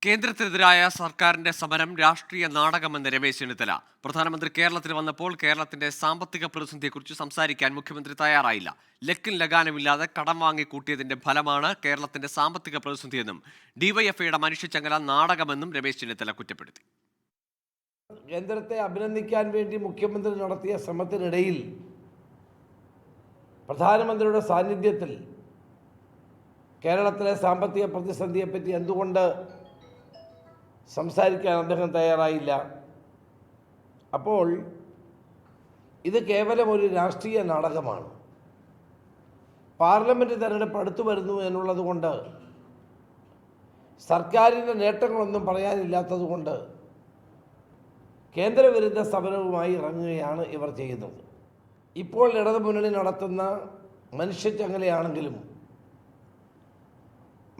കേന്ദ്രത്തിനെതിരായ സർക്കാരിന്റെ സമരം രാഷ്ട്രീയ നാടകമെന്ന് രമേശ് ചെന്നിത്തല. പ്രധാനമന്ത്രി കേരളത്തിൽ വന്നപ്പോൾ കേരളത്തിന്റെ സാമ്പത്തിക പ്രതിസന്ധിയെക്കുറിച്ച് സംസാരിക്കാൻ മുഖ്യമന്ത്രി തയ്യാറായില്ല. ലക്കിൻ ലഗാനുമില്ലാതെ കടം വാങ്ങി കൂട്ടിയതിന്റെ ഫലമാണ് കേരളത്തിന്റെ സാമ്പത്തിക പ്രതിസന്ധിയെന്നും ഡിവൈഎഫ്ഐയുടെ മനുഷ്യച്ചങ്ങല നാടകമെന്നും രമേശ് ചെന്നിത്തല കുറ്റപ്പെടുത്തി. കേന്ദ്രത്തെ അഭിനന്ദിക്കാൻ വേണ്ടി മുഖ്യമന്ത്രി നടത്തിയ ശ്രമത്തിനിടയിൽ പ്രധാനമന്ത്രിയുടെ സാന്നിധ്യത്തിൽ കേരളത്തിലെ സാമ്പത്തിക പ്രതിസന്ധിയെപ്പറ്റി എന്തുകൊണ്ട് സംസാരിക്കാൻ അദ്ദേഹം തയ്യാറായില്ല? അപ്പോൾ ഇത് കേവലം ഒരു രാഷ്ട്രീയ നാടകമാണ്. പാർലമെൻറ്റ് തെരഞ്ഞെടുപ്പ് അടുത്തു വരുന്നു എന്നുള്ളത് കൊണ്ട്, സർക്കാരിൻ്റെ നേട്ടങ്ങളൊന്നും പറയാനില്ലാത്തതുകൊണ്ട് കേന്ദ്രവിരുദ്ധ സമരവുമായി ഇറങ്ങുകയാണ് ഇവർ ചെയ്യുന്നത്. ഇപ്പോൾ ഇടതുമുന്നണി നടത്തുന്ന മനുഷ്യച്ചങ്ങലയാണെങ്കിലും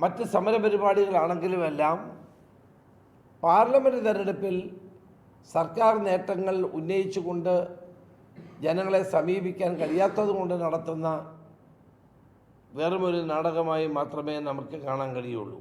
മറ്റ് സമരപരിപാടികളാണെങ്കിലുമെല്ലാം പാർലമെൻറ്റ് തെരഞ്ഞെടുപ്പിൽ സർക്കാർ നേട്ടങ്ങൾ ഉന്നയിച്ചുകൊണ്ട് ജനങ്ങളെ സമീപിക്കാൻ കഴിയാത്തതുകൊണ്ട് നടത്തുന്ന വെറുമൊരു നാടകമായി മാത്രമേ നമുക്ക് കാണാൻ കഴിയുള്ളൂ.